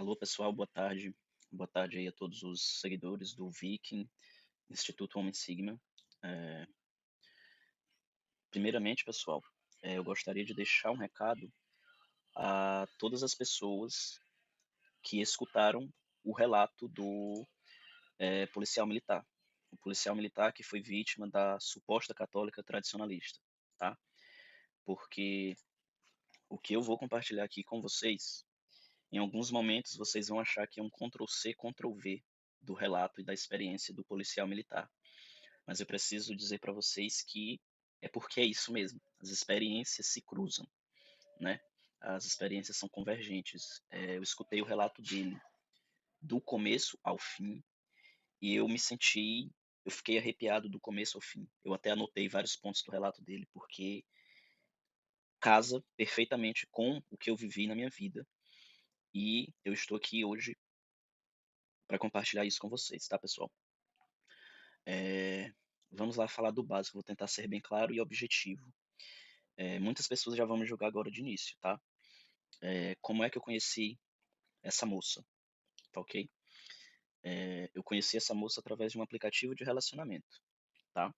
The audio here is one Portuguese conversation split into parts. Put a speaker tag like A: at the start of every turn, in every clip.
A: Alô, pessoal, boa tarde. Boa tarde aí a todos os seguidores do Viking, Instituto Homem Sigma. Eh, Primeiramente, pessoal, eu gostaria de deixar um recado a todas as pessoas que escutaram o relato do policial militar. O policial militar que foi vítima da suposta católica tradicionalista, tá? Porque o que eu vou compartilhar aqui com vocês, em alguns momentos vocês vão achar que é um Ctrl+C, Ctrl+V do relato e da experiência do policial militar. Mas eu preciso dizer para vocês que é porque é isso mesmo. As experiências se cruzam, né? As experiências são convergentes. Eu escutei o relato dele do começo ao fim e eu fiquei arrepiado do começo ao fim. Eu até anotei vários pontos do relato dele porque casa perfeitamente com o que eu vivi na minha vida e eu estou aqui hoje para compartilhar isso com vocês, tá, pessoal? É, Vamos lá falar do básico, vou tentar ser bem claro e objetivo. Muitas pessoas já vão me julgar agora de início, tá? Como é que eu conheci essa moça, tá ok? Eu conheci essa moça através de um aplicativo de relacionamento, tá?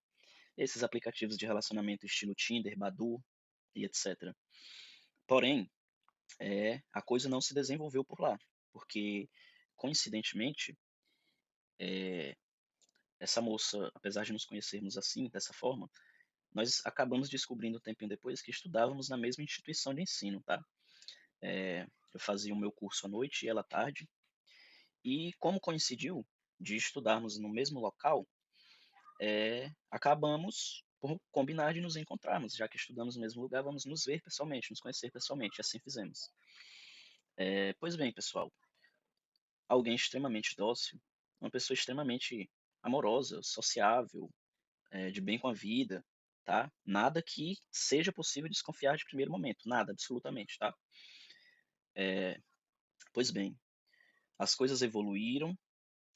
A: Esses aplicativos de relacionamento estilo Tinder, Badoo e etc. Porém, a coisa não se desenvolveu por lá, porque, coincidentemente, é, essa moça, apesar de nos conhecermos assim, dessa forma, nós acabamos descobrindo um tempinho depois que estudávamos na mesma instituição de ensino, tá? Eu fazia o meu curso à noite e ela à tarde, e como coincidiu de estudarmos no mesmo local, acabamos por combinar de nos encontrarmos, já que estudamos no mesmo lugar, vamos nos ver pessoalmente, nos conhecer pessoalmente, e assim fizemos. Pois bem, pessoal, alguém extremamente dócil, uma pessoa extremamente amorosa, sociável, de bem com a vida, tá? Nada que seja possível desconfiar de primeiro momento, nada, absolutamente, tá? Pois bem, as coisas evoluíram,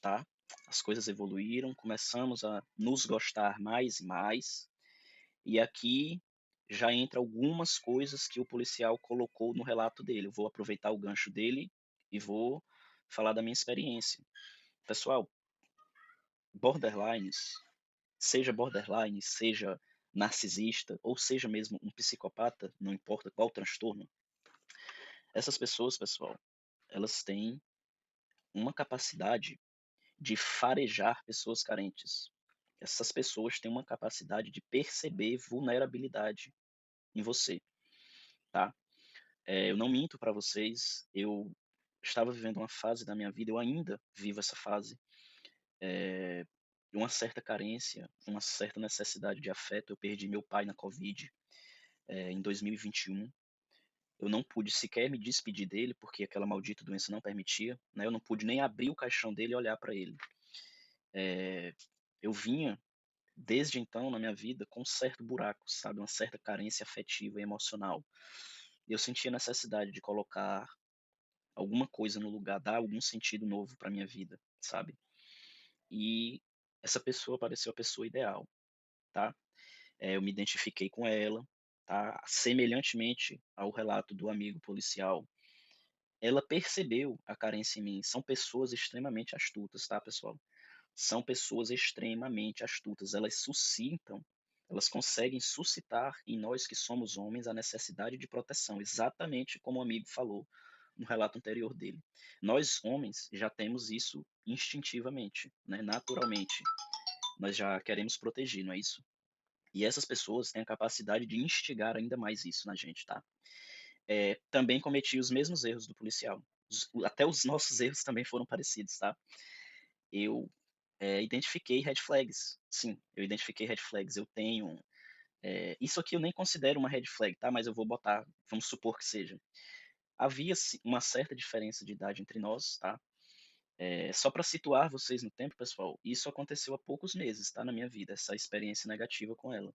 A: tá? As coisas evoluíram, começamos a nos gostar mais e mais, e aqui já entra algumas coisas que o policial colocou no relato dele. Eu vou aproveitar o gancho dele e vou falar da minha experiência. Pessoal, borderlines, borderline, seja narcisista, ou seja mesmo um psicopata, não importa qual transtorno, essas pessoas, pessoal, elas têm uma capacidade de farejar pessoas carentes. Essas pessoas têm uma capacidade de perceber vulnerabilidade em você, tá? Eu não minto para vocês, eu estava vivendo uma fase da minha vida, eu ainda vivo essa fase, de uma certa carência, uma certa necessidade de afeto. Eu perdi meu pai na Covid, em 2021. Eu não pude sequer me despedir dele, porque aquela maldita doença não permitia, né? Eu não pude nem abrir o caixão dele e olhar para ele. Eu vinha desde então na minha vida com um certo buraco, sabe, uma certa carência afetiva e emocional. E eu sentia necessidade de colocar alguma coisa no lugar, dar algum sentido novo para minha vida, sabe? E essa pessoa pareceu a pessoa ideal, tá? Eu me identifiquei com ela, tá? Semelhantemente ao relato do amigo policial, ela percebeu a carência em mim. São pessoas extremamente astutas, tá, pessoal? São pessoas extremamente astutas. Elas conseguem suscitar em nós que somos homens a necessidade de proteção, exatamente como o amigo falou no relato anterior dele. Nós, homens, já temos isso instintivamente, né? Naturalmente. Nós já queremos proteger, não é isso? E essas pessoas têm a capacidade de instigar ainda mais isso na gente, tá? Também cometi os mesmos erros do policial. Até os nossos erros também foram parecidos, tá? Eu identifiquei red flags. Sim, eu identifiquei red flags. Eu tenho. Isso aqui eu nem considero uma red flag, tá? Mas eu vou botar, vamos supor que seja. Havia uma certa diferença de idade entre nós, tá? Só para situar vocês no tempo, pessoal, isso aconteceu há poucos meses, tá? Na minha vida, essa experiência negativa com ela.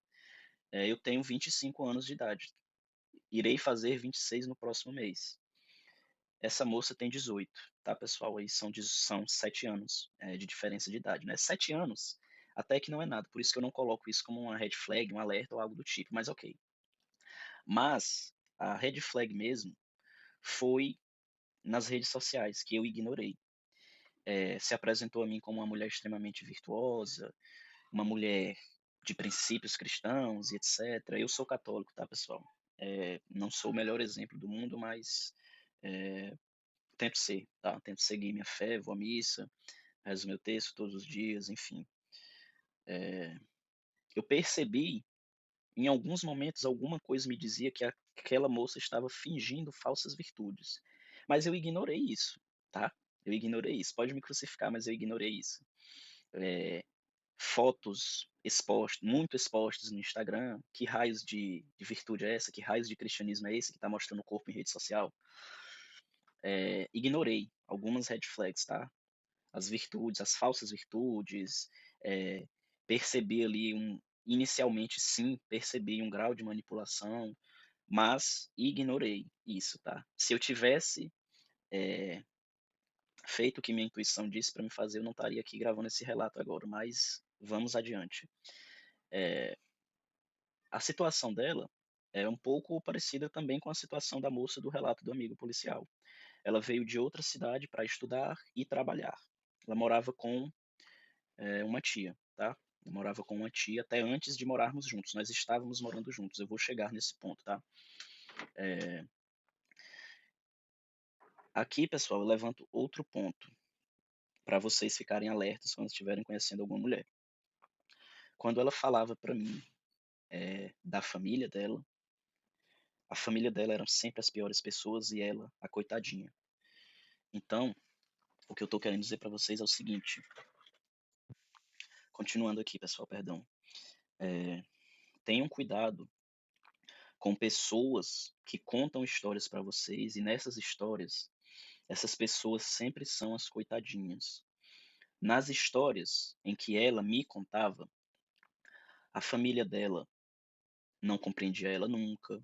A: Eu tenho 25 anos de idade. Irei fazer 26 no próximo mês. Essa moça tem 18, tá, pessoal? Aí são 7 anos de diferença de idade, né? 7 anos até que não é nada, por isso que eu não coloco isso como uma red flag, um alerta ou algo do tipo, mas ok. Mas a red flag mesmo foi nas redes sociais, que eu ignorei. Se apresentou a mim como uma mulher extremamente virtuosa, uma mulher de princípios cristãos e etc. Eu sou católico, tá, pessoal? Não sou o melhor exemplo do mundo, mas é, tento ser, tá? Tento seguir minha fé, vou à missa, rezo meu texto todos os dias, enfim. Eu percebi, em alguns momentos, alguma coisa me dizia que aquela moça estava fingindo falsas virtudes. Mas eu ignorei isso, tá? Eu ignorei isso. Pode me crucificar, mas eu ignorei isso. É, fotos muito expostas no Instagram. Que raios de virtude é essa? Que raios de cristianismo é esse que está mostrando o corpo em rede social? Ignorei algumas red flags, tá? As virtudes, as falsas virtudes, é, percebi ali inicialmente sim, percebi um grau de manipulação, mas ignorei isso, tá? Se eu tivesse é, feito o que minha intuição disse para me fazer, eu não estaria aqui gravando esse relato agora, mas vamos adiante. A situação dela é um pouco parecida também com a situação da moça do relato do amigo policial. Ela veio de outra cidade para estudar e trabalhar. Ela morava com uma tia, tá? Eu morava com uma tia até antes de morarmos juntos. Nós estávamos morando juntos. Eu vou chegar nesse ponto, tá? Aqui, pessoal, eu levanto outro ponto para vocês ficarem alertas quando estiverem conhecendo alguma mulher. Quando ela falava para mim da família dela, a família dela eram sempre as piores pessoas e ela, a coitadinha. Então, o que eu tô querendo dizer para vocês é o seguinte. Continuando aqui, pessoal, perdão. Tenham cuidado com pessoas que contam histórias para vocês e nessas histórias, essas pessoas sempre são as coitadinhas. Nas histórias em que ela me contava, a família dela não compreendia ela nunca.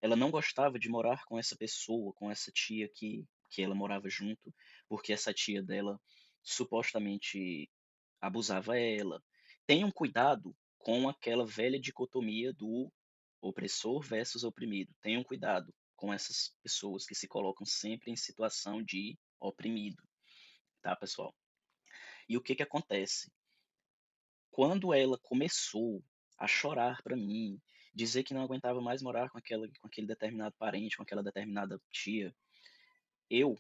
A: Ela não gostava de morar com essa pessoa, com essa tia que ela morava junto, porque essa tia dela supostamente abusava ela. Tenham cuidado com aquela velha dicotomia do opressor versus oprimido. Tenham cuidado com essas pessoas que se colocam sempre em situação de oprimido, tá, pessoal? E o que que acontece? Quando ela começou a chorar para mim, dizer que não aguentava mais morar com aquele determinado parente, com aquela determinada tia, eu,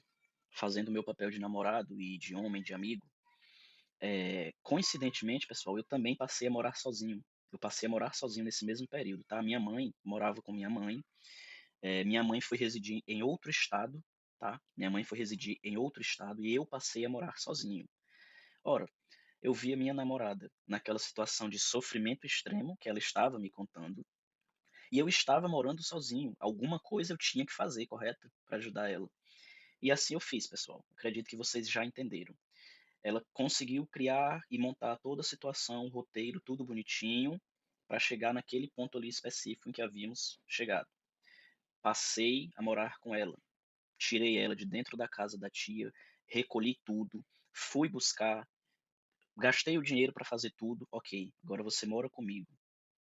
A: fazendo o meu papel de namorado e de homem, de amigo, coincidentemente, pessoal, eu também passei a morar sozinho. Eu passei a morar sozinho nesse mesmo período, tá? Minha mãe morava com minha mãe. Minha mãe foi residir em outro estado, tá? Minha mãe foi residir em outro estado e eu passei a morar sozinho. Ora, eu vi a minha namorada naquela situação de sofrimento extremo que ela estava me contando, e eu estava morando sozinho. Alguma coisa eu tinha que fazer, correto? Para ajudar ela. E assim eu fiz, pessoal. Acredito que vocês já entenderam. Ela conseguiu criar e montar toda a situação, o roteiro, tudo bonitinho, para chegar naquele ponto ali específico em que havíamos chegado. Passei a morar com ela. Tirei ela de dentro da casa da tia, recolhi tudo, fui buscar, gastei o dinheiro para fazer tudo. Ok, agora você mora comigo.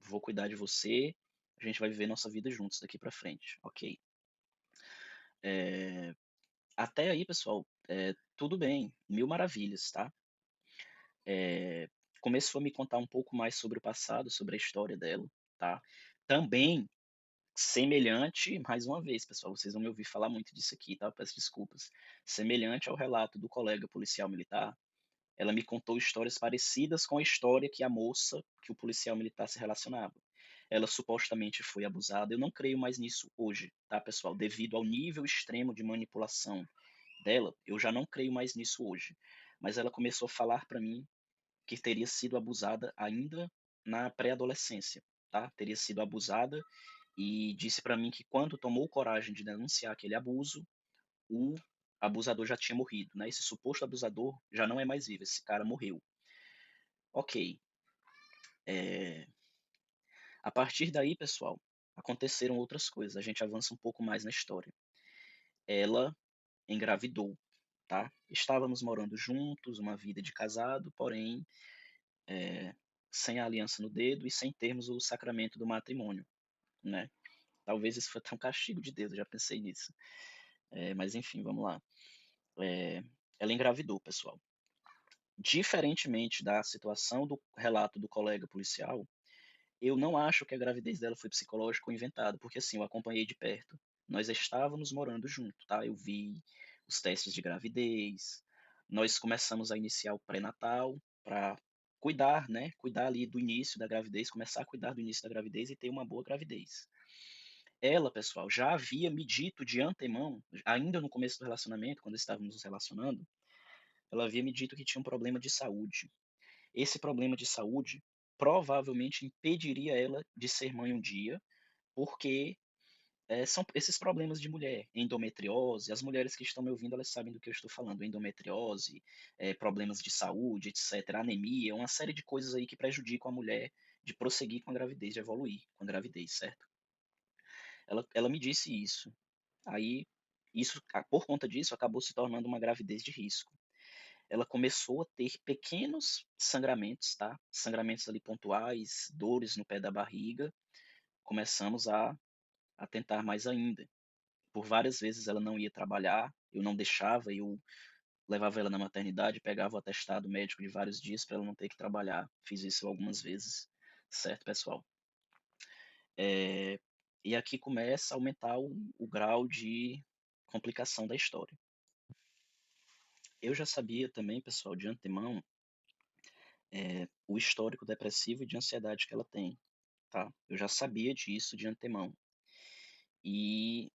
A: Vou cuidar de você. A gente vai viver nossa vida juntos daqui para frente. Ok. É, até aí, pessoal, tudo bem, mil maravilhas, tá? É, começou a me contar um pouco mais sobre o passado, sobre a história dela, tá? Também semelhante, mais uma vez, pessoal, vocês vão me ouvir falar muito disso aqui, tá? Eu peço desculpas. Semelhante ao relato do colega policial militar, ela me contou histórias parecidas com a história que a moça, que o policial militar se relacionava. Ela supostamente foi abusada. Eu não creio mais nisso hoje, tá, pessoal? Devido ao nível extremo de manipulação dela, eu já não creio mais nisso hoje. Mas ela começou a falar para mim que teria sido abusada ainda na pré-adolescência, tá? Teria sido abusada e disse para mim que quando tomou coragem de denunciar aquele abuso, o abusador já tinha morrido, né? Esse suposto abusador já não é mais vivo, esse cara morreu. Ok. É... A partir daí, pessoal, aconteceram outras coisas. A gente avança um pouco mais na história. Ela engravidou, tá? Estávamos morando juntos, uma vida de casado, porém sem a aliança no dedo e sem termos o sacramento do matrimônio, né? Talvez isso foi até um castigo de Deus, eu já pensei nisso. Mas enfim, vamos lá. Eh, Ela engravidou, pessoal. Diferentemente da situação do relato do colega policial, eu não acho que a gravidez dela foi psicológica ou inventada, porque assim, eu acompanhei de perto. Nós estávamos morando junto, tá? Eu vi os testes de gravidez, nós começamos a iniciar o pré-natal para cuidar, né? Cuidar ali do início da gravidez, começar a cuidar do início da gravidez e ter uma boa gravidez. Ela, pessoal, já havia me dito de antemão, ainda no começo do relacionamento, quando estávamos nos relacionando, ela havia me dito que tinha um problema de saúde. Esse problema de saúde provavelmente impediria ela de ser mãe um dia, porque são esses problemas de mulher, endometriose, as mulheres que estão me ouvindo, elas sabem do que eu estou falando, endometriose, problemas de saúde, etc., anemia, uma série de coisas aí que prejudicam a mulher de prosseguir com a gravidez, de evoluir com a gravidez, certo? Ela me disse isso. Aí, isso, por conta disso, acabou se tornando uma gravidez de risco. Ela começou a ter pequenos sangramentos, tá? Sangramentos ali pontuais, dores no pé da barriga. Começamos a tentar mais ainda. Por várias vezes ela não ia trabalhar, eu não deixava, eu levava ela na maternidade, pegava o atestado médico de vários dias para ela não ter que trabalhar. Fiz isso algumas vezes, certo, pessoal? É, e aqui começa a aumentar o grau de complicação da história. Eu já sabia também, pessoal, de antemão, o histórico depressivo e de ansiedade que ela tem, tá? Eu já sabia disso de antemão. E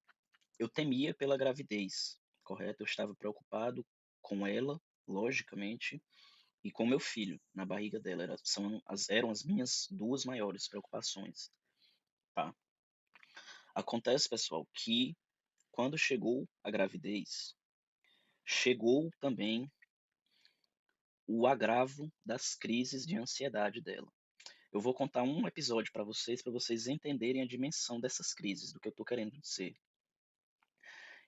A: eu temia pela gravidez, correto? Eu estava preocupado com ela, logicamente, e com meu filho na barriga dela. Eram as minhas duas maiores preocupações, tá? Acontece, pessoal, que quando chegou a gravidez, chegou também o agravo das crises de ansiedade dela. Eu vou contar um episódio para vocês entenderem a dimensão dessas crises, do que eu estou querendo dizer.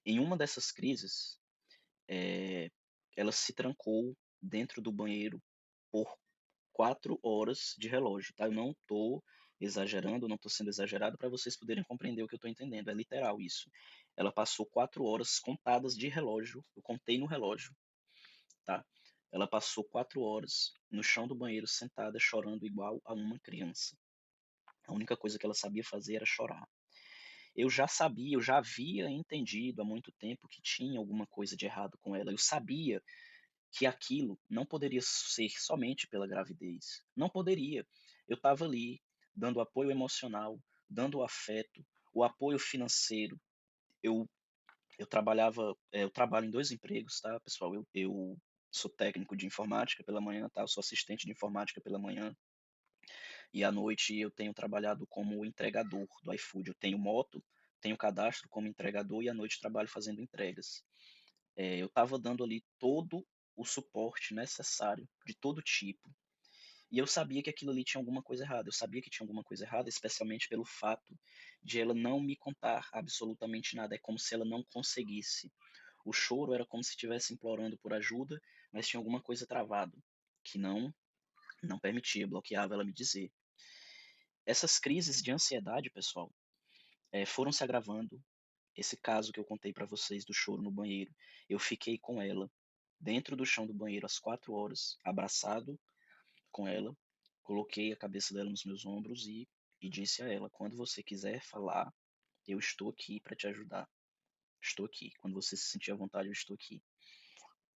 A: Em uma dessas crises, eh, ela se trancou dentro do banheiro por 4 horas de relógio, tá? Eu não estou exagerando, não estou sendo exagerado para vocês poderem compreender o que eu estou entendendo. É literal isso. Ela passou 4 horas contadas de relógio, eu contei no relógio, tá? Ela passou 4 horas no chão do banheiro sentada chorando igual a uma criança. A única coisa que ela sabia fazer era chorar. Eu já sabia, eu já havia entendido há muito tempo que tinha alguma coisa de errado com ela. Eu sabia que aquilo não poderia ser somente pela gravidez. Não poderia. Eu estava ali, dando apoio emocional, dando afeto, o apoio financeiro. Eu, eu trabalho em dois empregos, tá, pessoal? Eu sou técnico de informática pela manhã, tá? Eu sou assistente de informática pela manhã. E à noite eu tenho trabalhado como entregador do iFood. Eu tenho moto, tenho cadastro como entregador e à noite trabalho fazendo entregas. Eu estava dando ali todo o suporte necessário, de todo tipo. E eu sabia que aquilo ali tinha alguma coisa errada. Eu sabia que tinha alguma coisa errada, especialmente pelo fato de ela não me contar absolutamente nada. É como se ela não conseguisse. O choro era como se estivesse implorando por ajuda, mas tinha alguma coisa travado, que não permitia, bloqueava ela me dizer. Essas crises de ansiedade, pessoal, foram se agravando. Esse caso que eu contei para vocês do choro no banheiro, eu fiquei com ela dentro do chão do banheiro às 4 horas, abraçado com ela, coloquei a cabeça dela nos meus ombros e disse a ela: quando você quiser falar, eu estou aqui para te ajudar. Estou aqui. Quando você se sentir à vontade, eu estou aqui.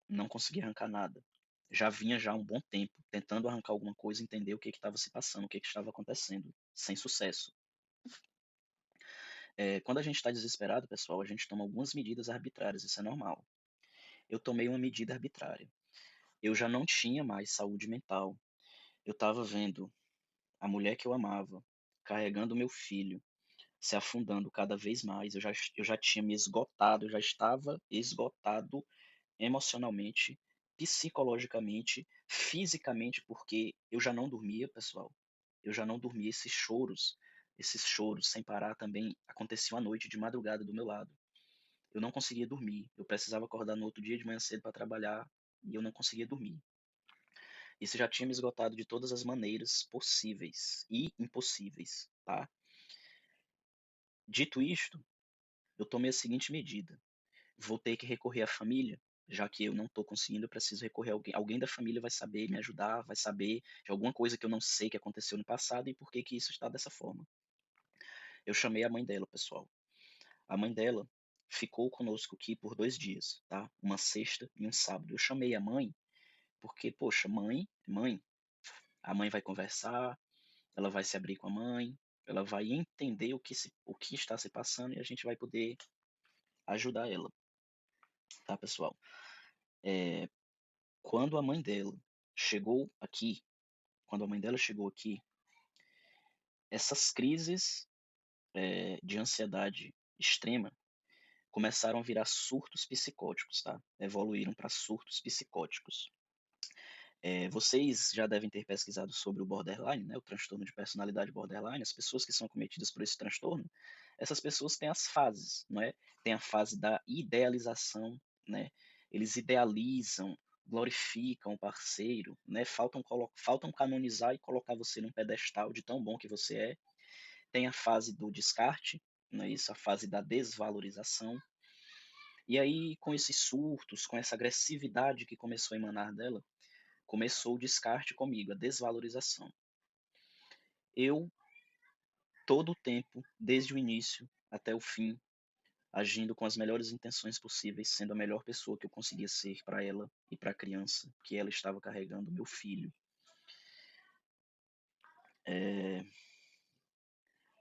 A: Não consegui arrancar nada. Já vinha já há um bom tempo tentando arrancar alguma coisa, entender o que estava se passando, o que estava acontecendo, sem sucesso. Quando a gente está desesperado, pessoal, a gente toma algumas medidas arbitrárias, isso é normal. Eu tomei uma medida arbitrária. Eu já não tinha mais saúde mental. Eu estava vendo a mulher que eu amava carregando meu filho, se afundando cada vez mais. Eu já tinha me esgotado, eu já estava esgotado emocionalmente, psicologicamente, fisicamente, porque eu já não dormia, pessoal. Eu já não dormia. Esses choros sem parar também aconteciam à noite, de madrugada do meu lado. Eu não conseguia dormir. Eu precisava acordar no outro dia de manhã cedo para trabalhar e eu não conseguia dormir. Isso já tinha me esgotado de todas as maneiras possíveis e impossíveis, tá? Dito isto, eu tomei a seguinte medida: vou ter que recorrer à família, já que eu não estou conseguindo, eu preciso recorrer a alguém. Alguém da família vai saber me ajudar, vai saber de alguma coisa que eu não sei que aconteceu no passado e por que que isso está dessa forma. Eu chamei a mãe dela, pessoal. A mãe dela ficou conosco aqui por 2 dias, tá? Uma sexta e um sábado. Eu chamei a mãe porque, poxa, mãe, a mãe vai conversar, ela vai se abrir com a mãe, ela vai entender o que está se passando e a gente vai poder ajudar ela, tá, pessoal? É, quando a mãe dela chegou aqui, quando a mãe dela chegou aqui, essas crises de ansiedade extrema começaram a virar surtos psicóticos, tá? Evoluíram para surtos psicóticos. Vocês já devem ter pesquisado sobre o borderline, né, o transtorno de personalidade borderline. As pessoas que são cometidas por esse transtorno, essas pessoas têm as fases, não é? Tem a fase da idealização, né? Eles idealizam, glorificam o parceiro, né? Faltam canonizar e colocar você num pedestal de tão bom que você é. Tem a fase do descarte, não é isso? A fase da desvalorização. E aí, com esses surtos, com essa agressividade que começou a emanar dela, começou o descarte comigo, a desvalorização. Eu, todo o tempo, desde o início até o fim, agindo com as melhores intenções possíveis, sendo a melhor pessoa que eu conseguia ser para ela e para a criança que ela estava carregando, meu filho. É,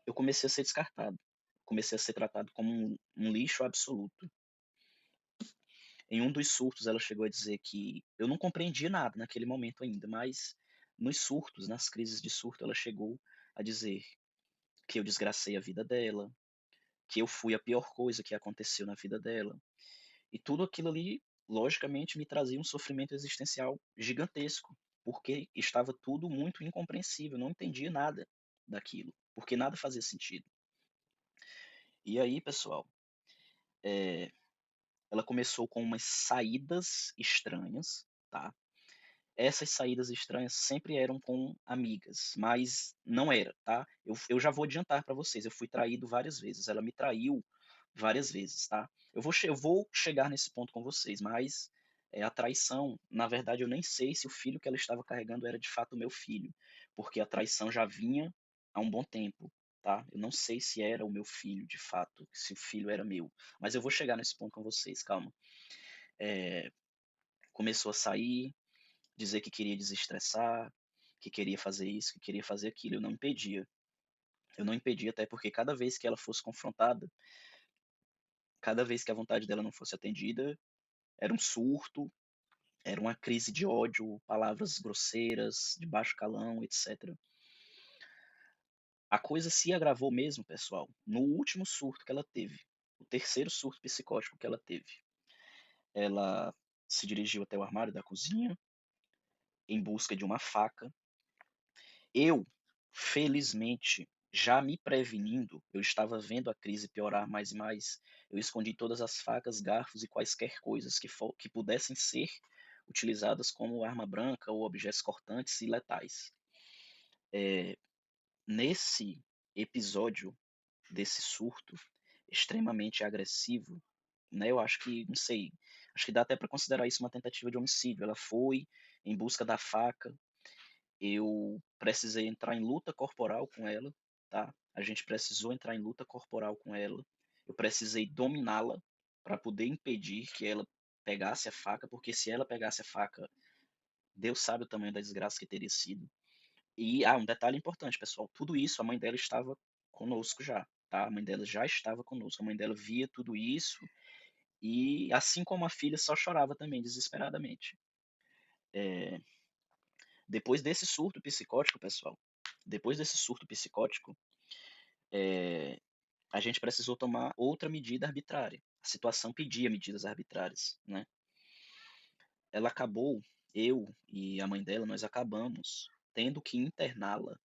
A: eu comecei a ser descartado, comecei a ser tratado como um lixo absoluto. Em um dos surtos, ela chegou a dizer que eu não compreendia nada naquele momento ainda, mas nos surtos, nas crises de surto, ela chegou a dizer que eu desgracei a vida dela, que eu fui a pior coisa que aconteceu na vida dela. E tudo aquilo ali, logicamente, me trazia um sofrimento existencial gigantesco, porque estava tudo muito incompreensível, eu não entendia nada daquilo, porque nada fazia sentido. E aí, pessoal, é, ela começou com umas saídas estranhas, tá? Essas saídas estranhas sempre eram com amigas, mas não era, tá? Eu já vou adiantar para vocês, eu fui traído várias vezes, ela me traiu várias vezes, tá? Eu vou chegar nesse ponto com vocês, mas a traição, na verdade, eu nem sei se o filho que ela estava carregando era de fato meu filho, porque a traição já vinha há um bom tempo, tá? Eu não sei se era o meu filho de fato, se o filho era meu, mas eu vou chegar nesse ponto com vocês, calma. É, começou a sair, dizer que queria desestressar, que queria fazer isso, que queria fazer aquilo. Eu não impedia. Eu não impedia, até porque cada vez que ela fosse confrontada, cada vez que a vontade dela não fosse atendida, era um surto, era uma crise de ódio, palavras grosseiras, de baixo calão, etc. A coisa se agravou mesmo, pessoal, no último surto que ela teve, o terceiro surto psicótico que ela teve. Ela se dirigiu até o armário da cozinha em busca de uma faca. Eu, felizmente, já me prevenindo, eu estava vendo a crise piorar mais e mais. Eu escondi todas as facas, garfos e quaisquer coisas que pudessem ser utilizadas como arma branca ou objetos cortantes e letais. Nesse episódio desse surto extremamente agressivo, né, eu acho que, não sei, acho que dá até para considerar isso uma tentativa de homicídio. Ela foi em busca da faca, eu precisei entrar em luta corporal com ela, tá? A gente precisou entrar em luta corporal com ela. Eu precisei dominá-la para poder impedir que ela pegasse a faca, porque se ela pegasse a faca, Deus sabe o tamanho da desgraça que teria sido. E um detalhe importante, pessoal, tudo isso a mãe dela estava conosco já, tá? A mãe dela já estava conosco, a mãe dela via tudo isso e assim como a filha só chorava também desesperadamente. É, depois desse surto psicótico, pessoal, depois desse surto psicótico, a gente precisou tomar outra medida arbitrária. A situação pedia medidas arbitrárias, né? Ela acabou, eu e a mãe dela, nós acabamos tendo que interná-la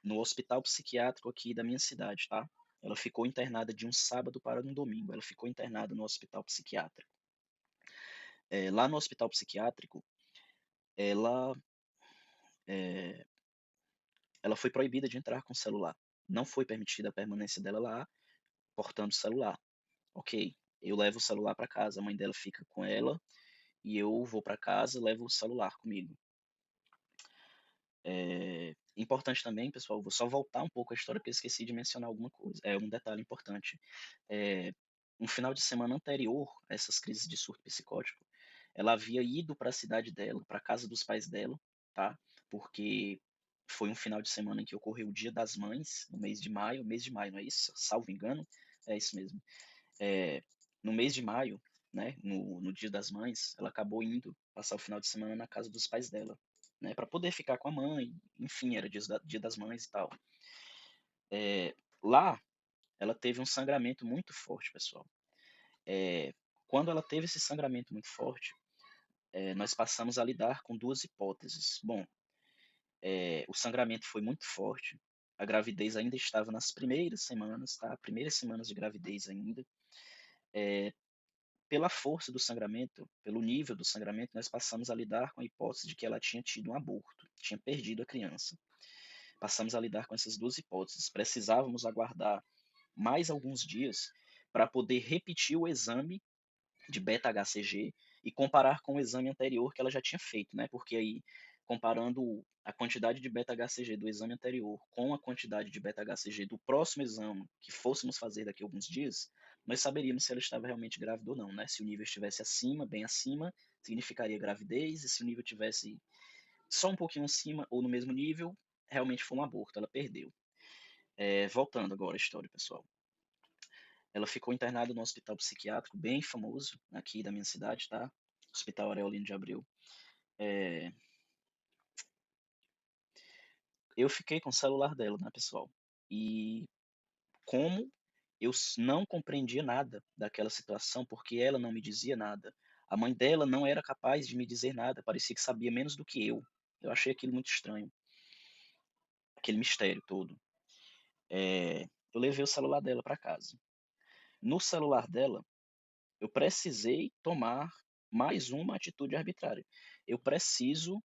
A: no hospital psiquiátrico aqui da minha cidade, tá? Ela ficou internada de um sábado para um domingo. Ela ficou internada no hospital psiquiátrico. Lá no hospital psiquiátrico, ela, é, ela foi proibida de entrar com o celular. não foi permitida a permanência dela lá, portando o celular. Ok, eu levo o celular para casa, a mãe dela fica com ela e eu vou para casa, levo o celular comigo. Importante também, pessoal, vou só voltar um pouco a história porque eu esqueci de mencionar alguma coisa. É um detalhe importante. É, um final de semana anterior a essas crises de surto psicótico, ela havia ido para a cidade dela, para a casa dos pais dela, tá? Porque foi um final de semana em que ocorreu o Dia das Mães, no mês de maio, não é isso? Salvo engano, é isso mesmo. É, no mês de maio, né, no Dia das Mães, ela acabou indo passar o final de semana na casa dos pais dela, né, para poder ficar com a mãe, enfim, era Dia das Mães e tal. Lá, ela teve um sangramento muito forte, pessoal. É, quando ela teve esse sangramento muito forte, nós passamos a lidar com duas hipóteses. Bom, o sangramento foi muito forte, a gravidez ainda estava nas primeiras semanas, tá? Primeiras semanas de gravidez ainda. Pela força do sangramento, pelo nível do sangramento, nós passamos a lidar com a hipótese de que ela tinha tido um aborto, tinha perdido a criança. Passamos a lidar com essas duas hipóteses. Precisávamos aguardar mais alguns dias para poder repetir o exame de beta-HCG e comparar com o exame anterior que ela já tinha feito, né? Porque aí, comparando a quantidade de beta-HCG do exame anterior com a quantidade de beta-HCG do próximo exame que fôssemos fazer daqui a alguns dias, nós saberíamos se ela estava realmente grávida ou não, né? Se o nível estivesse acima, bem acima, significaria gravidez, e se o nível estivesse só um pouquinho acima ou no mesmo nível, realmente foi um aborto, ela perdeu. Voltando agora à história, pessoal. Ela ficou internada num hospital psiquiátrico bem famoso aqui da minha cidade, tá? Hospital Areolino de Abreu. É, eu fiquei com o celular dela, né, pessoal? E como eu não compreendia nada daquela situação, porque ela não me dizia nada. A mãe dela não era capaz de me dizer nada, parecia que sabia menos do que eu. Eu achei aquilo muito estranho, aquele mistério todo. Eu levei o celular dela para casa. No celular dela, eu precisei tomar mais uma atitude arbitrária. Eu preciso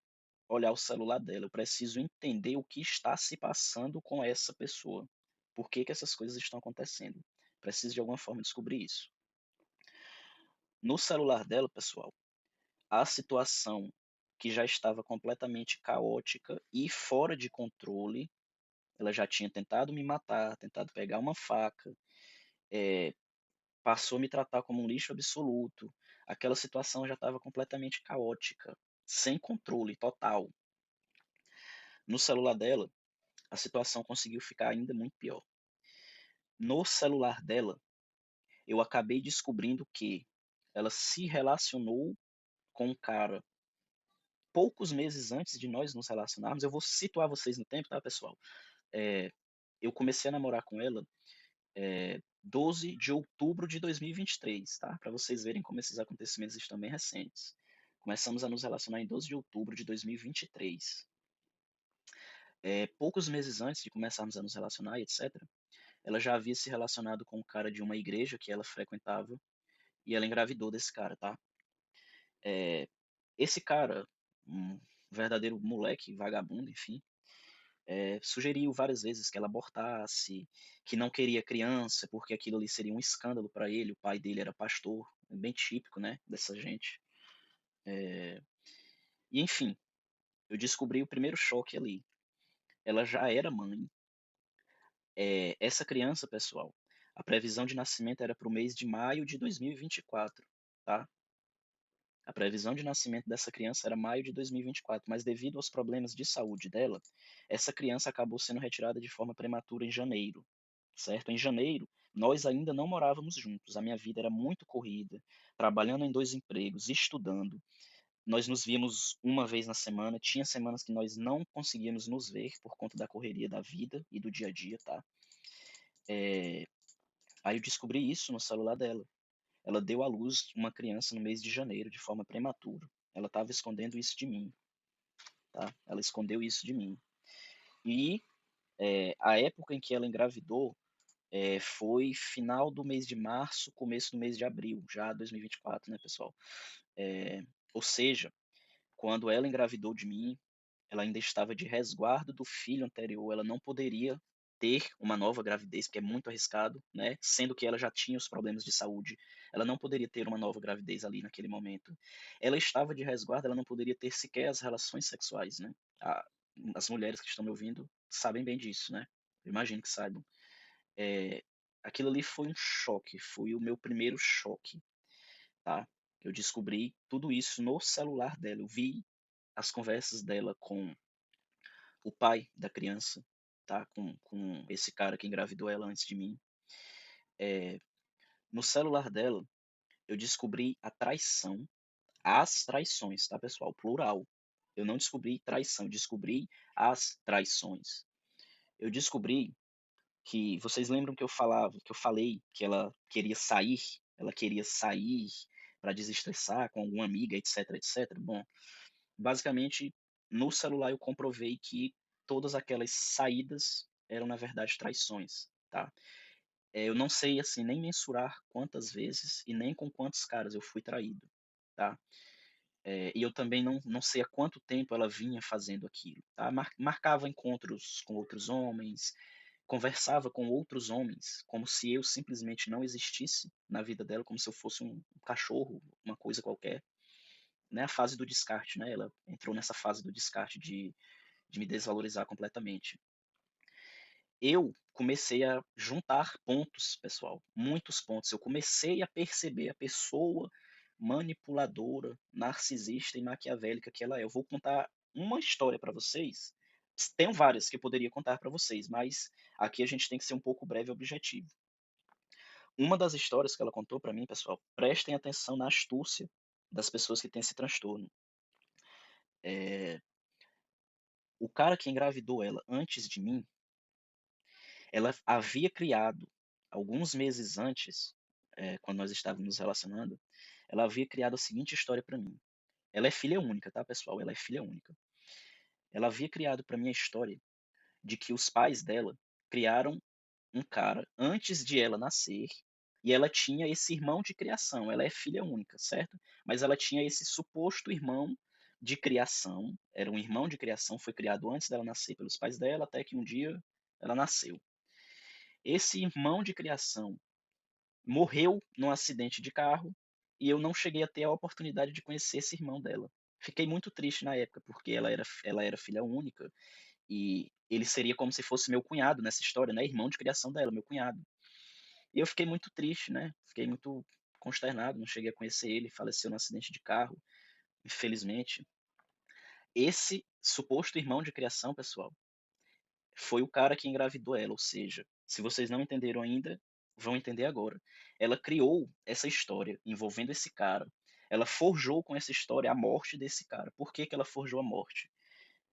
A: olhar o celular dela, eu preciso entender o que está se passando com essa pessoa. Por que que essas coisas estão acontecendo? Preciso de alguma forma descobrir isso. No celular dela, pessoal, a situação que já estava completamente caótica e fora de controle, ela já tinha tentado me matar, tentado pegar uma faca, passou a me tratar como um lixo absoluto. Aquela situação já estava completamente caótica, sem controle total. No celular dela, a situação conseguiu ficar ainda muito pior. No celular dela, eu acabei descobrindo que ela se relacionou com um cara poucos meses antes de nós nos relacionarmos. Eu vou situar vocês no tempo, tá, pessoal? É, eu comecei a namorar com ela 12 de outubro de 2023, tá? Para vocês verem como esses acontecimentos estão bem recentes. Começamos a nos relacionar em 12 de outubro de 2023. Poucos meses antes de começarmos a nos relacionar, etc., ela já havia se relacionado com um cara de uma igreja que ela frequentava e ela engravidou desse cara, tá? Esse cara, um verdadeiro moleque, vagabundo, enfim, sugeriu várias vezes que ela abortasse, que não queria criança, porque aquilo ali seria um escândalo para ele. O pai dele era pastor, bem típico, né, dessa gente. E enfim, eu descobri o primeiro choque ali. Ela já era mãe. Essa criança, pessoal, a previsão de nascimento era para o mês de maio de 2024, tá? A previsão de nascimento dessa criança era maio de 2024, mas devido aos problemas de saúde dela, essa criança acabou sendo retirada de forma prematura em janeiro, certo? Em janeiro, nós ainda não morávamos juntos, a minha vida era muito corrida, trabalhando em dois empregos, estudando. Nós nos víamos uma vez na semana, tinha semanas que nós não conseguíamos nos ver por conta da correria da vida e do dia a dia, tá? Aí eu descobri isso no celular dela. Ela deu à luz uma criança no mês de janeiro, de forma prematura. Ela estava escondendo isso de mim, tá? Ela escondeu isso de mim. E a época em que ela engravidou foi final do mês de março, começo do mês de abril, já 2024, né, pessoal? Ou seja, quando ela engravidou de mim, ela ainda estava de resguardo do filho anterior, ela não poderia ter uma nova gravidez, porque é muito arriscado, né, sendo que ela já tinha os problemas de saúde, ela não poderia ter uma nova gravidez ali naquele momento. Ela estava de resguardo, ela não poderia ter sequer as relações sexuais, né. A As mulheres que estão me ouvindo sabem bem disso, né, eu imagino que saibam. Eh, Aquilo ali foi um choque, foi o meu primeiro choque, tá. Eu descobri tudo isso no celular dela, eu vi as conversas dela com o pai da criança, tá, com esse cara que engravidou ela antes de mim. Eh, no celular dela, eu descobri a traição, as traições, tá, pessoal, plural. Eu não descobri traição, descobri as traições. Eu descobri que vocês lembram que eu falei que ela queria sair para desestressar com alguma amiga, etc, etc. Bom, basicamente, no celular eu comprovei que todas aquelas saídas eram, na verdade, traições, tá. Eu não sei, assim, nem mensurar quantas vezes e nem com quantos caras eu fui traído, tá. E eu também não sei há quanto tempo ela vinha fazendo aquilo, tá. Marcava encontros com outros homens, conversava com outros homens, como se eu simplesmente não existisse na vida dela, como se eu fosse um cachorro, uma coisa qualquer, né, a fase do descarte, né, ela entrou nessa fase do descarte de me desvalorizar completamente. Eu comecei a juntar pontos, pessoal, muitos pontos. Eu comecei a perceber a pessoa manipuladora, narcisista e maquiavélica que ela é. Eu vou contar uma história para vocês. Tenho várias que eu poderia contar para vocês, mas aqui a gente tem que ser um pouco breve e objetivo. Uma das histórias que ela contou para mim, pessoal, prestem atenção na astúcia das pessoas que têm esse transtorno. Eh, o cara que engravidou ela antes de mim, ela havia criado, alguns meses antes, quando nós estávamos nos relacionando, ela havia criado a seguinte história para mim. Ela é filha única, tá, pessoal? Ela é filha única. Ela havia criado para mim a história de que os pais dela criaram um cara antes de ela nascer, e ela tinha esse irmão de criação. Ela é filha única, certo? Mas ela tinha esse suposto irmão de criação, era um irmão de criação, foi criado antes dela nascer pelos pais dela, até que um dia ela nasceu. Esse irmão de criação morreu num acidente de carro e eu não cheguei a ter a oportunidade de conhecer esse irmão dela. Fiquei muito triste na época, porque ela era filha única e ele seria como se fosse meu cunhado nessa história, né, irmão de criação dela, meu cunhado. E eu fiquei muito triste, né, fiquei muito consternado, não cheguei a conhecer ele, faleceu num acidente de carro, infelizmente. Esse suposto irmão de criação, pessoal, foi o cara que engravidou ela, ou seja, se vocês não entenderam ainda, vão entender agora. Ela criou essa história envolvendo esse cara, ela forjou com essa história a morte desse cara. Por que que ela forjou a morte?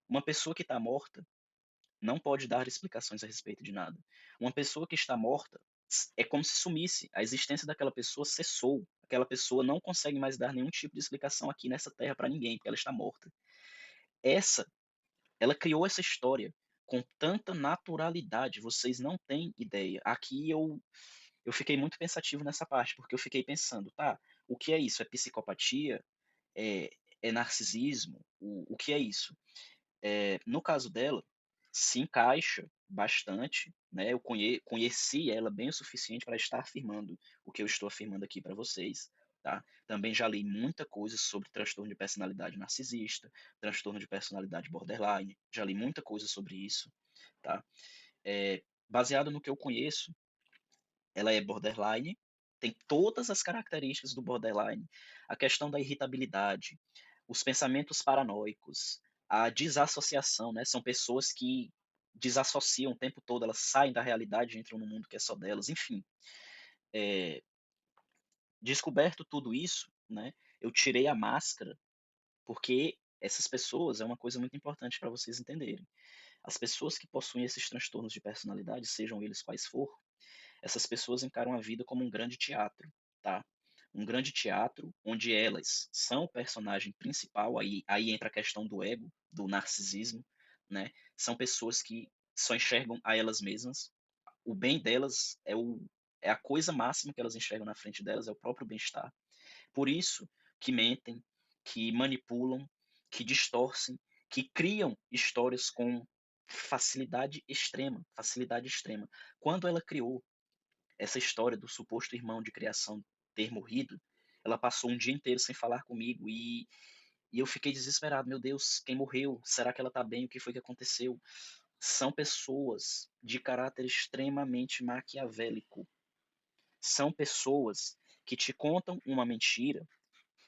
A: Uma pessoa que está morta não pode dar explicações a respeito de nada. Uma pessoa que está morta é como se sumisse, a existência daquela pessoa cessou. Aquela pessoa não consegue mais dar nenhum tipo de explicação aqui nessa terra para ninguém, porque ela está morta. Essa Ela criou essa história com tanta naturalidade, vocês não têm ideia. Aqui eu fiquei muito pensativo nessa parte, porque eu fiquei pensando: "Tá, o que é isso? É psicopatia? É é narcisismo? O que é isso?". No caso dela, se encaixa bastante, né, eu conheci ela bem o suficiente para estar afirmando o que eu estou afirmando aqui para vocês, tá. Também já li muita coisa sobre transtorno de personalidade narcisista, transtorno de personalidade borderline, já li muita coisa sobre isso, tá. Baseado no que eu conheço, ela é borderline, tem todas as características do borderline, a questão da irritabilidade, os pensamentos paranoicos, a desassociação, né, são pessoas que desassociam o tempo todo, elas saem da realidade e entram num mundo que é só delas, enfim. Eh, Descoberto tudo isso, né, eu tirei a máscara, porque essas pessoas é uma coisa muito importante para vocês entenderem. As pessoas que possuem esses transtornos de personalidade, sejam eles quais for, essas pessoas encaram a vida como um grande teatro, tá? Um grande teatro onde elas são o personagem principal, aí entra a questão do ego, do narcisismo, né? São pessoas que só enxergam a elas mesmas. O bem delas é a coisa máxima que elas enxergam na frente delas, é o próprio bem-estar. Por isso que mentem, que manipulam, que distorcem, que criam histórias com facilidade extrema, facilidade extrema. Quando ela criou essa história do suposto irmão de criação ter morrido, ela passou um dia inteiro sem falar comigo e eu fiquei desesperado. Meu Deus, quem morreu? Será que ela tá bem? O que foi que aconteceu? São pessoas de caráter extremamente maquiavélico. São pessoas que te contam uma mentira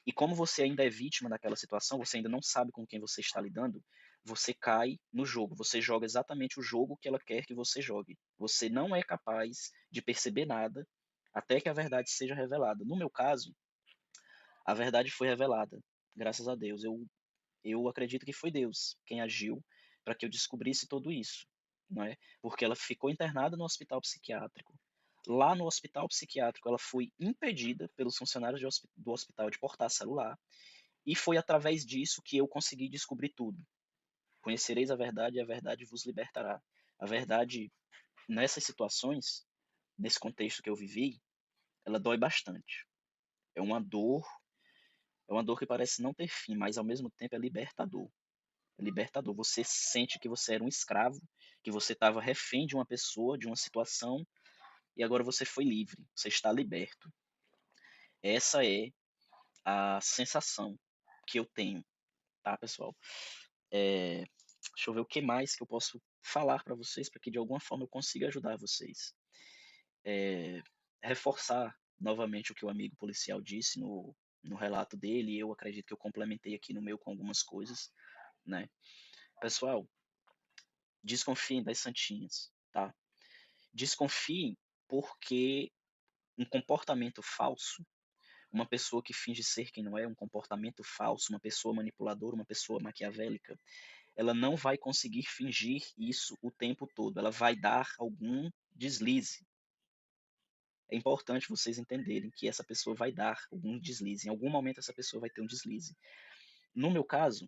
A: e como você ainda é vítima daquela situação, você ainda não sabe com quem você está lidando, você cai no jogo. Você joga exatamente o jogo que ela quer que você jogue. Você não é capaz de perceber nada até que a verdade seja revelada. No meu caso, a verdade foi revelada, graças a Deus. Eu acredito que foi Deus quem agiu para que eu descobrisse tudo isso, não é? Porque ela ficou internada no hospital psiquiátrico. Lá no hospital psiquiátrico, ela foi impedida pelos funcionários do hospital de portar celular, e foi através disso que eu consegui descobrir tudo. Conhecereis a verdade e a verdade vos libertará. A verdade, nessas situações, nesse contexto que eu vivi, ela dói bastante. É uma dor, é uma dor que parece não ter fim, mas ao mesmo tempo é libertador. É libertador. Você sente que você era um escravo, que você estava refém de uma pessoa, de uma situação, e agora você foi livre, você está liberto. Essa é a sensação que eu tenho, tá, pessoal? É, deixa eu ver o que mais que eu posso falar para vocês para que de alguma forma eu consiga ajudar vocês. É, reforçar novamente o que o amigo policial disse no relato dele, e eu acredito que eu complementei aqui no meu com algumas coisas, né? Pessoal, desconfiem das santinhas, tá? Desconfiem porque um comportamento falso, uma pessoa que finge ser quem não é, um comportamento falso, uma pessoa manipuladora, uma pessoa maquiavélica, ela não vai conseguir fingir isso o tempo todo. Ela vai dar algum deslize. É importante vocês entenderem que essa pessoa vai dar algum deslize. Em algum momento essa pessoa vai ter um deslize. No meu caso,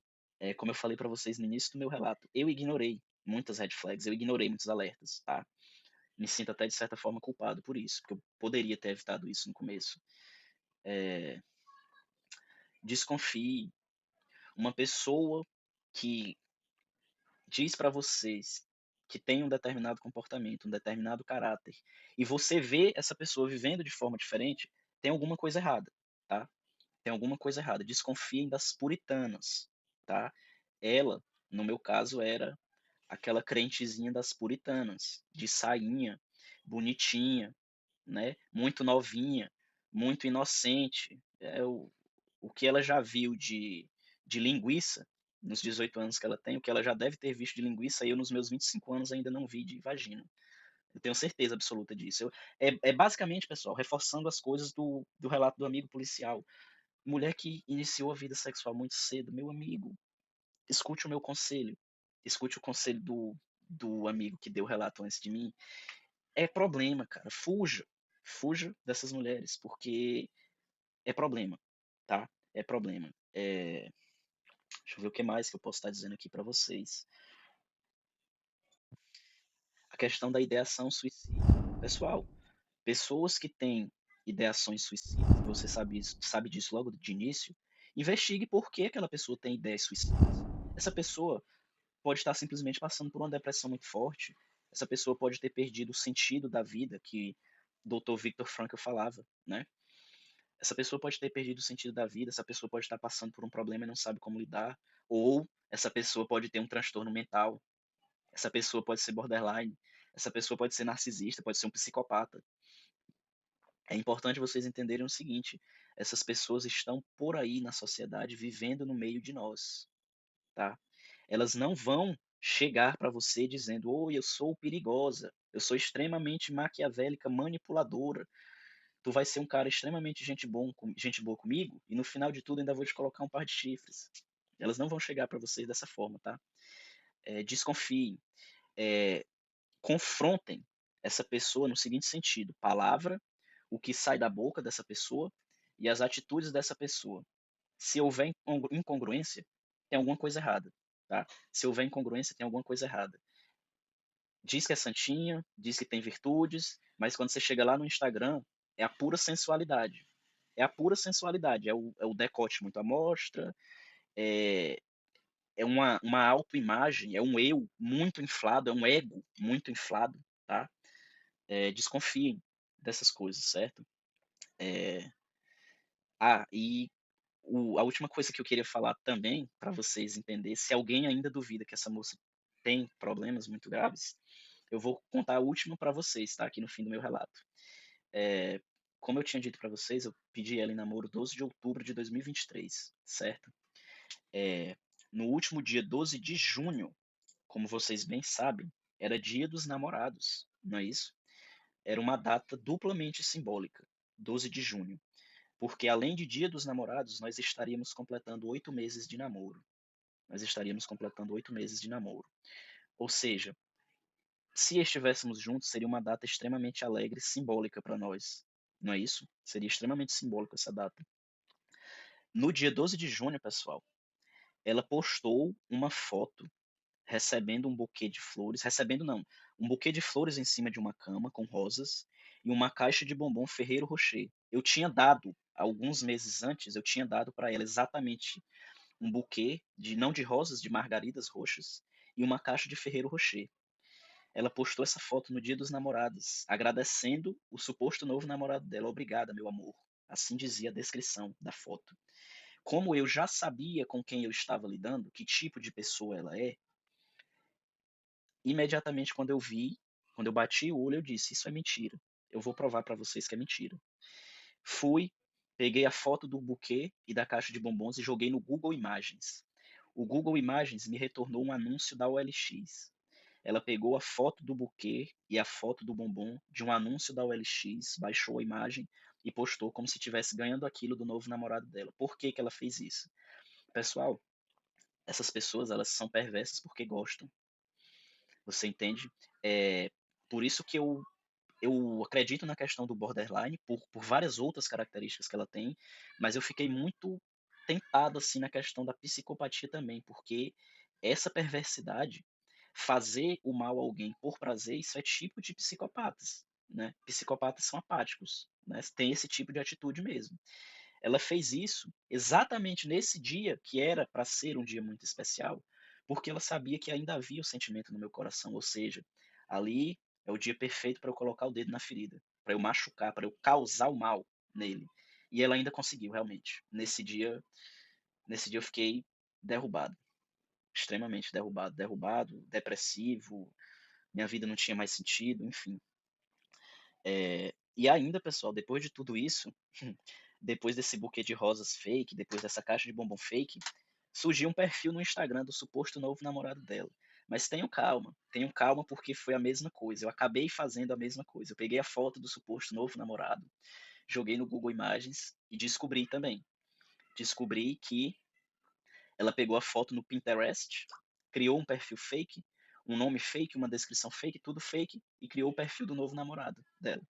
A: como eu falei para vocês no início do meu relato, eu ignorei muitas red flags, eu ignorei muitos alertas, tá? Me sinto até de certa forma culpado por isso, porque eu poderia ter evitado isso no começo. É, desconfie. Uma pessoa que diz para vocês que tem um determinado comportamento, um determinado caráter, e você vê essa pessoa vivendo de forma diferente, tem alguma coisa errada, tá? Tem alguma coisa errada. Desconfiem das puritanas, tá? Ela, no meu caso, era aquela crentezinha das puritanas, de sainha, bonitinha, né? Muito novinha, muito inocente. O que ela já viu de linguiça nos 18 anos que ela tem, o que ela já deve ter visto de linguiça, eu nos meus 25 anos ainda não vi de vagina. Eu tenho certeza absoluta disso. É basicamente, pessoal, reforçando as coisas do relato do amigo policial. Mulher que iniciou a vida sexual muito cedo, meu amigo, escute o meu conselho. Escute o conselho do amigo que deu o relato antes de mim. É problema, cara. Fuja. Fuja dessas mulheres, porque é problema, tá? É problema. Deixa eu ver o que mais que eu posso estar dizendo aqui para vocês. A questão da ideação suicida. Pessoal, pessoas que têm ideações suicidas, você sabe disso logo de início, investigue por que aquela pessoa tem ideias suicidas. Essa pessoa pode estar simplesmente passando por uma depressão muito forte. Essa pessoa pode ter perdido o sentido da vida que o Dr. Viktor Frankl falava, né? Essa pessoa pode ter perdido o sentido da vida, essa pessoa pode estar passando por um problema e não sabe como lidar, ou essa pessoa pode ter um transtorno mental, essa pessoa pode ser borderline, essa pessoa pode ser narcisista, pode ser um psicopata. É importante vocês entenderem o seguinte: essas pessoas estão por aí na sociedade, vivendo no meio de nós, tá? Elas não vão chegar para você dizendo: "Oi, eu sou perigosa, eu sou extremamente maquiavélica, manipuladora. Tu vai ser um cara extremamente gente boa comigo e no final de tudo ainda vou te colocar um par de chifres." Elas não vão chegar para vocês dessa forma, tá? Desconfiem, é, confrontem essa pessoa no seguinte sentido: palavra, o que sai da boca dessa pessoa e as atitudes dessa pessoa. Se houver incongruência, tem alguma coisa errada, tá? Se houver incongruência, tem alguma coisa errada. Diz que é santinha, diz que tem virtudes, mas quando você chega lá no Instagram, é a pura sensualidade. É a pura sensualidade, é o decote muito à mostra, é, é uma autoimagem, é um eu muito inflado, é um ego muito inflado, tá? Desconfiem dessas coisas, certo? Eh, e a última coisa que eu queria falar também, para vocês entenderem, se alguém ainda duvida que essa moça tem problemas muito graves, eu vou contar a última para vocês, tá? Aqui no fim do meu relato. Eh, Como eu tinha dito para vocês, eu pedi ela em namoro 12 de outubro de 2023, certo? Eh, no último dia 12 de junho, como vocês bem sabem, era Dia dos Namorados, não é isso? Era uma data duplamente simbólica, 12 de junho, porque além de Dia dos Namorados, nós estaríamos completando 8 meses de namoro. Nós estaríamos completando 8 meses de namoro. Ou seja, se estivéssemos juntos, seria uma data extremamente alegre e simbólica para nós. Não é isso? Seria extremamente simbólica essa data. No dia 12 de junho, pessoal, ela postou uma foto recebendo um buquê de flores, recebendo não, um buquê de flores em cima de uma cama com rosas e uma caixa de bombom Ferreiro Rocher. Eu tinha dado, alguns meses antes, eu tinha dado para ela exatamente um buquê de não de rosas, de margaridas roxas e uma caixa de Ferreiro Rocher. Ela postou essa foto no Dia dos Namorados, agradecendo o suposto novo namorado dela. Obrigada, meu amor. Assim dizia a descrição da foto. Como eu já sabia com quem eu estava lidando, que tipo de pessoa ela é, imediatamente quando eu bati o olho, eu disse: Isso é mentira. Eu vou provar para vocês que é mentira. Fui, peguei a foto do buquê e da caixa de bombons e joguei no Google Imagens. O Google Imagens me retornou um anúncio da OLX. Ela pegou a foto do buquê e a foto do bombom de um anúncio da OLX, baixou a imagem e postou como se estivesse ganhando aquilo do novo namorado dela. Por que que ela fez isso? Pessoal, essas pessoas elas são perversas porque gostam. Você entende? É, por isso que eu acredito na questão do borderline, por várias outras características que ela tem, mas eu fiquei muito tentado assim na questão da psicopatia também, porque essa perversidade, fazer o mal a alguém por prazer, isso é tipo de psicopatas, né? Psicopatas são apáticos, né? Tem esse tipo de atitude mesmo. Ela fez isso exatamente nesse dia que era para ser um dia muito especial, porque ela sabia que ainda havia o sentimento no meu coração, ou seja, ali é o dia perfeito para eu colocar o dedo na ferida, para eu machucar, para eu causar o mal nele. E ela ainda conseguiu, realmente. Nesse dia eu fiquei derrubado, extremamente derrubado, derrubado, depressivo, minha vida não tinha mais sentido, enfim. E ainda, pessoal, depois de tudo isso, depois desse buquê de rosas fake, depois dessa caixa de bombom fake, surgiu um perfil no Instagram do suposto novo namorado dela. Mas tenham calma porque foi a mesma coisa. Eu acabei fazendo a mesma coisa. Eu peguei a foto do suposto novo namorado, joguei no Google Imagens e descobri também. Descobri que ela pegou a foto no Pinterest, criou um perfil fake, um nome fake, uma descrição fake, tudo fake, e criou o perfil do novo namorado dela.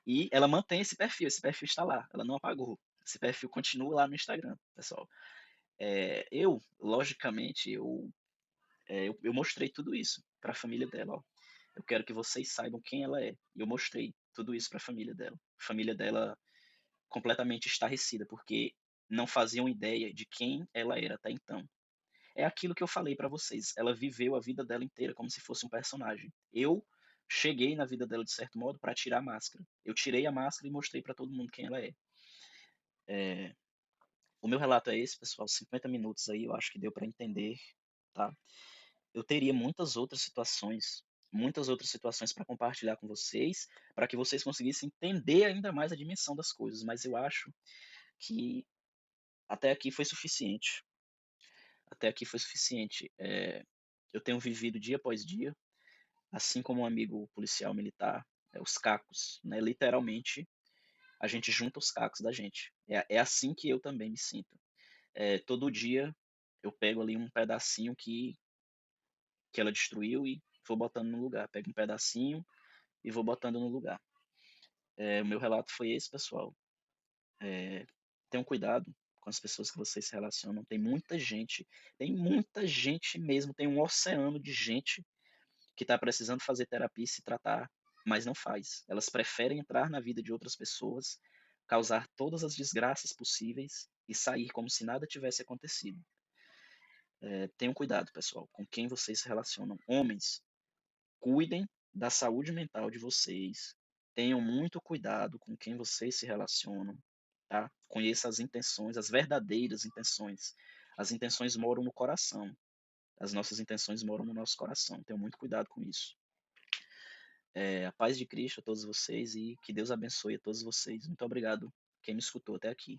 A: E ela mantém esse perfil está lá, ela não apagou. Esse perfil continua lá no Instagram, pessoal. Logicamente, eu mostrei tudo isso para a família dela. Ó. Eu quero que vocês saibam quem ela é. E eu mostrei tudo isso para a família dela. A família dela completamente estarrecida, porque não faziam ideia de quem ela era até então. É aquilo que eu falei para vocês. Ela viveu a vida dela inteira como se fosse um personagem. Eu cheguei na vida dela de certo modo para tirar a máscara. Eu tirei a máscara e mostrei para todo mundo quem ela é. O meu relato é esse, pessoal. 50 minutos aí, eu acho que deu para entender, tá? Eu teria muitas outras situações para compartilhar com vocês, para que vocês conseguissem entender ainda mais a dimensão das coisas, mas eu acho que até aqui foi suficiente. Até aqui foi suficiente. Eu tenho vivido dia após dia, assim como um amigo policial militar, os cacos, né? Literalmente, a gente junta os cacos da gente. É assim que eu também me sinto. Todo dia eu pego ali um pedacinho que ela destruiu e vou botando no lugar. Pego um pedacinho e vou botando no lugar. O meu relato foi esse, pessoal. Tenham cuidado com as pessoas que vocês se relacionam. Tem muita gente mesmo, tem um oceano de gente que está precisando fazer terapia e se tratar, mas não faz. Elas preferem entrar na vida de outras pessoas, causar todas as desgraças possíveis e sair como se nada tivesse acontecido. Tenham cuidado, pessoal, com quem vocês se relacionam. Homens, cuidem da saúde mental de vocês. Tenham muito cuidado com quem vocês se relacionam, tá? Conheça as intenções, as verdadeiras intenções. As intenções moram no coração. As nossas intenções moram no nosso coração. Tenham muito cuidado com isso. A paz de Cristo a todos vocês e que Deus abençoe a todos vocês. Muito obrigado quem me escutou até aqui.